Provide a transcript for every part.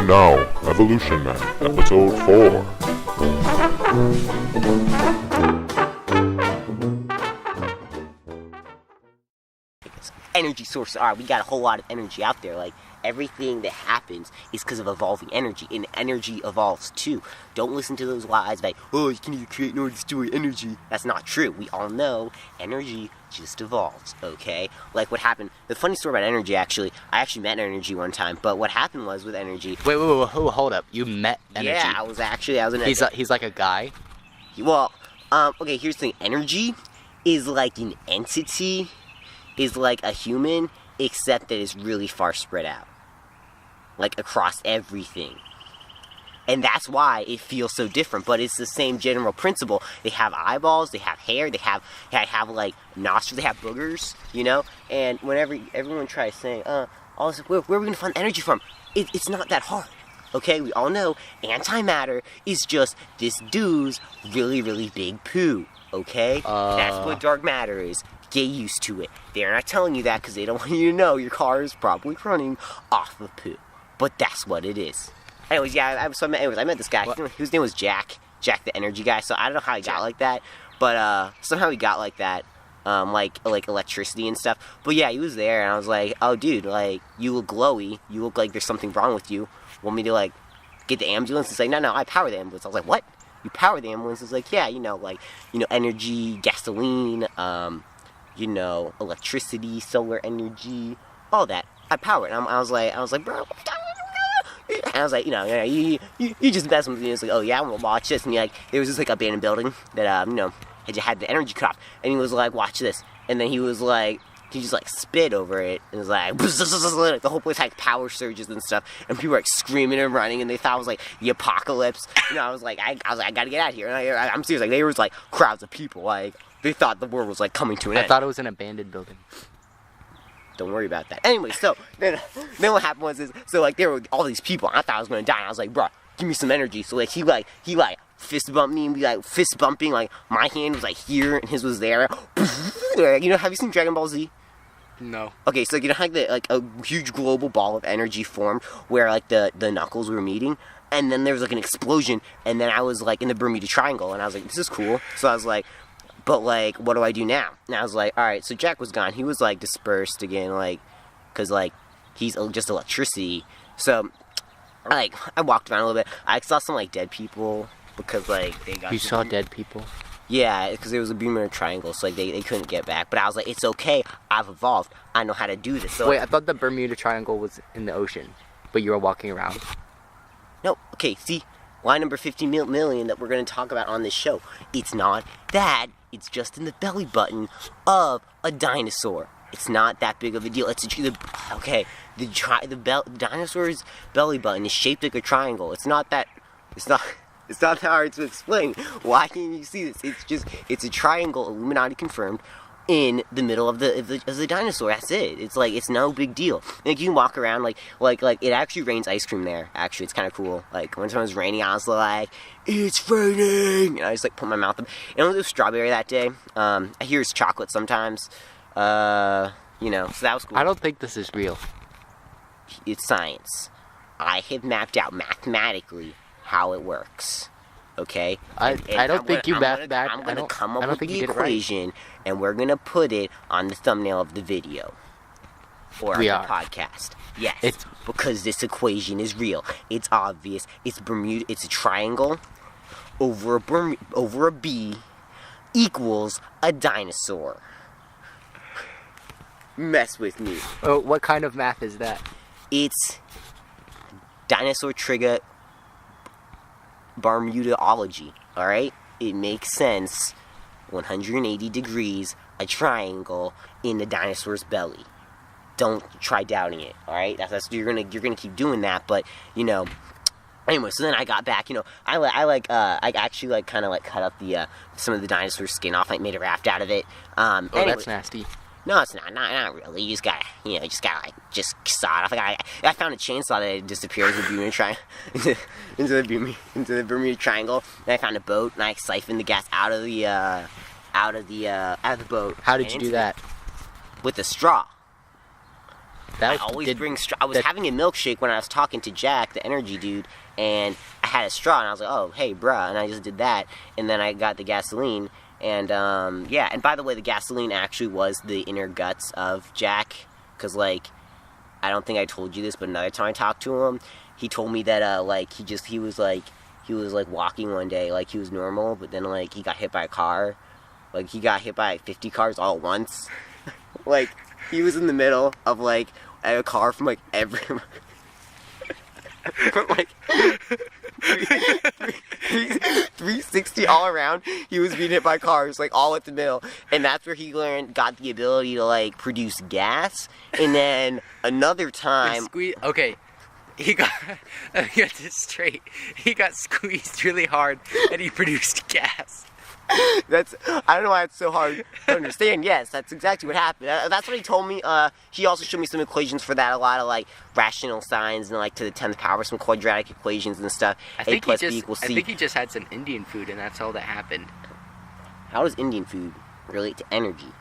And now, Evolution Man, Episode 4. Energy sources are. We got a whole lot of energy out there. Like, everything that happens is because of evolving energy, and energy evolves too. Don't listen to those lies like, oh, you can either create nor destroy energy. That's not true. We all know energy just evolves, okay? Like what happened, the funny story about energy, actually, I actually met energy one time, but what happened was with energy... Wait, hold up. You met energy? Yeah, I was in a... He's like a guy? Well, okay, here's the thing. Energy is like an entity, is like a human, except that it's really far spread out. Like, across everything. And that's why it feels so different, but it's the same general principle. They have eyeballs, they have hair, they have like, nostrils, they have boogers, you know? And whenever everyone tries saying, all this, where are we gonna find energy from? It's not that hard, okay? We all know antimatter is just this dude's really, really big poo, okay? That's what dark matter is. Get used to it. They're not telling you that because they don't want you to know your car is probably running off of poo. But that's what it is. Anyways, yeah, I met this guy. His name was Jack. Jack the energy guy. So I don't know how he got like that. But somehow he got like that. Like electricity and stuff. But yeah, he was there and I was like, oh dude, like, you look glowy. You look like there's something wrong with you. Want me to like get the ambulance? He's like, no, I power the ambulance. I was like, what? You power the ambulance? He's like, yeah, energy, gasoline, electricity, solar energy, all that. I power it. And I was like, bro. And I was like, you just mess with me. It's like, oh yeah, I'm gonna watch this. And there was this like abandoned building that had the energy cut off. And he was like, watch this. And then he was like, he just like spit over it and was like, the whole place had power surges and stuff. And people were like screaming and running, and they thought it was like the apocalypse. I was like, I gotta get out of here. And I'm serious. Like, there was like crowds of people. Like, they thought the world was like coming to an end. I thought it was an abandoned building. Don't worry about that. Anyway, so then what happened was there were all these people. And I thought I was gonna die. And I was like, bro, give me some energy. So like he fist bumped me and be like fist bumping. Like my hand was like here and his was there. Have you seen Dragon Ball Z? No. Okay, so how like a huge global ball of energy formed where like the knuckles were meeting, and then there was like an explosion, and then I was like in the Bermuda Triangle, and I was like, this is cool. So I was like, but, like, what do I do now? And I was like, alright, so Jack was gone. He was, like, dispersed again, like, because, like, he's just electricity. So, like, I walked around a little bit. I saw some, like, dead people, because, like, they got... You saw dead people? Yeah, because there was a Bermuda Triangle, so, like, they couldn't get back. But I was like, it's okay. I've evolved. I know how to do this. So, wait, I thought the Bermuda Triangle was in the ocean, but you were walking around. No, okay, see? Line number 50 million that we're going to talk about on this show. It's not that. It's just in the belly button of a dinosaur. It's not that big of a deal. The dinosaur's belly button is shaped like a triangle. It's not that hard to explain. Why can't you see this? It's a triangle, Illuminati confirmed, in the middle of the dinosaur. That's it. It's no big deal. Like, you can walk around like it actually rains ice cream there. Actually, it's kind of cool. Like, when it was raining, I was like, it's raining, and I just like put my mouth up. And it was strawberry that day. I hear it's chocolate sometimes. So that was cool. I don't think this is real. It's science. I have mapped out mathematically how it works. Okay? I don't think you mapped that. I'm going to come up with the equation, and we're going to put it on the thumbnail of the video. Or on the podcast. Yes. Because this equation is real. It's obvious. It's Bermuda. It's a triangle over a B equals a dinosaur. Mess with me. Oh, what kind of math is that? It's Dinosaurtrigaburmudaology, alright? It makes sense. 180 degrees, a triangle in the dinosaur's belly. Don't try doubting it, alright? That's you're gonna keep doing that, but anyway, so then I got back, I actually kind of cut up the some of the dinosaur skin off, made a raft out of it. Anyway, that's nasty. No, it's not really. You just gotta, just saw it off. I found a chainsaw that had disappeared into the Bermuda Triangle. And I found a boat, and I siphoned the gas out of the boat. How did you do that? With a straw. I always bring straw. I was having a milkshake when I was talking to Jack, the energy dude, and I had a straw, and I was like, oh, hey, bruh, and I just did that, and then I got the gasoline, and, yeah, and by the way, the gasoline actually was the inner guts of Jack, because, like, I don't think I told you this, but another time I talked to him, he told me that, like, he was walking one day, like, he was normal, but then, like, he got hit by a car. Like, he got hit by 50 cars all at once. Like, he was in the middle of, like, a car from, like, from, like, 360 all around. He was being hit by cars, like, all at the middle. And that's where he got the ability to, like, produce gas. And then another time... Okay. He got... Let me get this straight. He got squeezed really hard, and he produced gas. I don't know why it's so hard to understand. Yes, that's exactly what happened. That's what he told me. He also showed me some equations for that, a lot of like rational signs and like to the 10th power, some quadratic equations and stuff. A plus B equals C. I think he just had some Indian food and that's all that happened. How does Indian food relate to energy?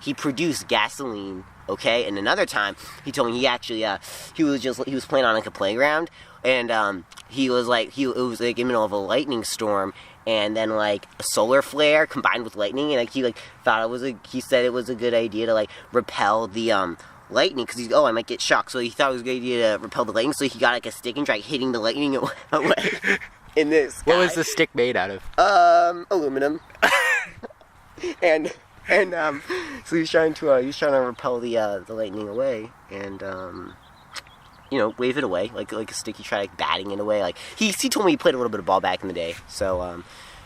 He produced gasoline, okay? And another time, he told me he actually, he was playing on like a playground, and he was like, it was like in the middle of a lightning storm, and then like a solar flare combined with lightning, and like he like thought he said it was a good idea to like repel the lightning, because I might get shocked, so he thought it was a good idea to repel the lightning, so he got like a stick and tried hitting the lightning away in this sky. What was the stick made out of? Aluminum. and so he's trying to repel the lightning away, and wave it away like a stick. He tried like batting it away. Like he told me he played a little bit of ball back in the day, so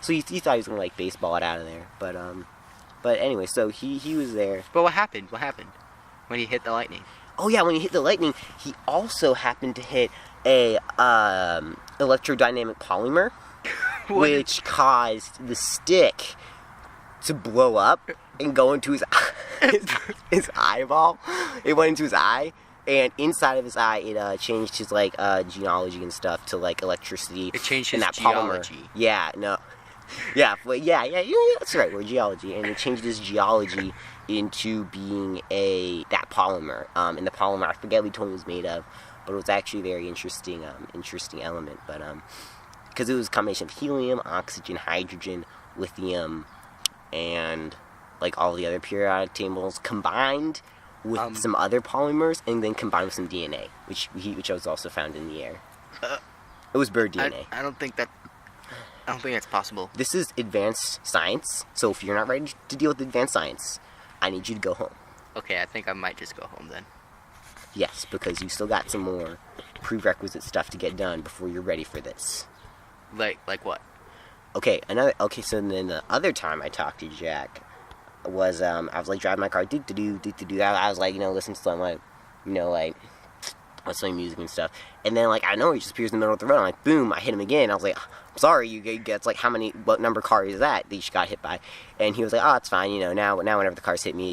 he thought he was gonna like baseball it out of there. But anyway, so he was there. But what happened? What happened when he hit the lightning? Oh yeah, when he hit the lightning, he also happened to hit a electrodynamic polymer, which caused the stick to blow up and go into his eyeball. It went into his eye, and inside of his eye, it changed his like geology and stuff to like electricity. It changed his geology. Polymer. Yeah, no, yeah, but yeah, that's right. We're geology, and it changed his geology into being that polymer. And the polymer, I forget what he told me it was made of, but it was actually a very interesting element. But because it was a combination of helium, oxygen, hydrogen, lithium, and like all the other periodic tables combined with some other polymers, and then combined with some DNA, which was also found in the air. It was bird DNA. I don't think that's possible. This is advanced science, so if you're not ready to deal with advanced science, I need you to go home. Okay, I think I might just go home then. Yes, because you still got some more prerequisite stuff to get done before you're ready for this. Like what? Okay, so then the other time I talked to Jack was, I was like driving my car, I was like, listening to some like, some music and stuff, and then like, I know he just appears in the middle of the road, I'm like, boom, I hit him again, I was like, I'm sorry, you gets like, what number car is that you just got hit by? And he was like, oh, it's fine, now whenever the cars hit me,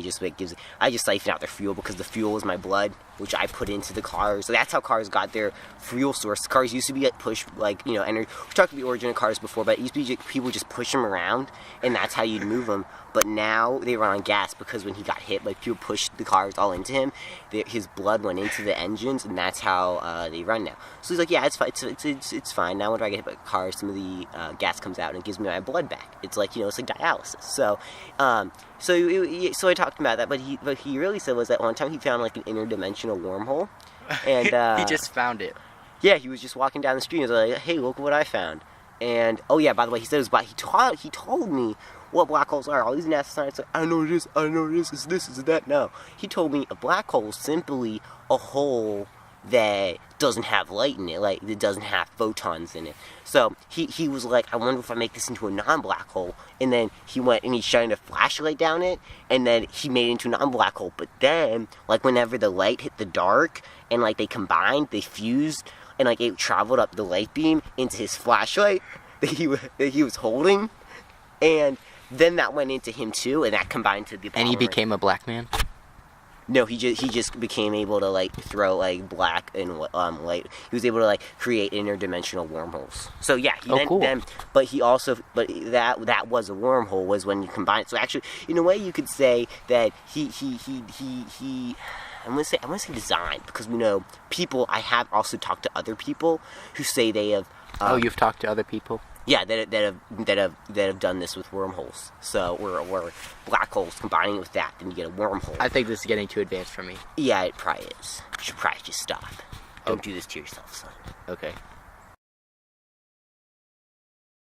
I just siphon out their fuel, because the fuel is my blood, which I put into the cars. So that's how cars got their fuel source. Cars used to be like pushed, like, energy. We talked about the origin of cars before, but it used to be people just push them around, and that's how you'd move them. But now they run on gas, because when he got hit, like, people pushed the cars all into him. His blood went into the engines, and that's how they run now. So he's like, yeah, it's fine. It's fine. Now whenever I get hit by a car, some of the gas comes out and it gives me my blood back. It's like, it's like dialysis. So I talked about that, but he really said was that one time he found like an interdimensional wormhole, and he just found it. Yeah, he was just walking down the street and was like, hey, look what I found. And oh yeah, by the way, he said it was he told me what black holes are. All these NASA scientists like, I know it is, is this, is that. No, he told me a black hole is simply a hole that doesn't have light in it, like it doesn't have photons in it. So he was like, I wonder if I make this into a non-black hole. And then he went and he shined a flashlight down it, and then he made it into a non-black hole. But then, like, whenever the light hit the dark and like they combined, they fused, and like it traveled up the light beam into his flashlight that he was holding, and then that went into him too, and that combined to the polymer. And he became a black man? No, he just became able to like throw like black and light. He was able to like create interdimensional wormholes. So yeah, cool. But that was a wormhole, was when you combine it. So actually, in a way, you could say that he I'm gonna say design, because we know people. I have also talked to other people who say they have. You've talked to other people? Yeah, that have done this with wormholes. So where black holes combining with that, then you get a wormhole. I think this is getting too advanced for me. Yeah, it probably is. You should probably just stop. Don't do this to yourself, son. Okay.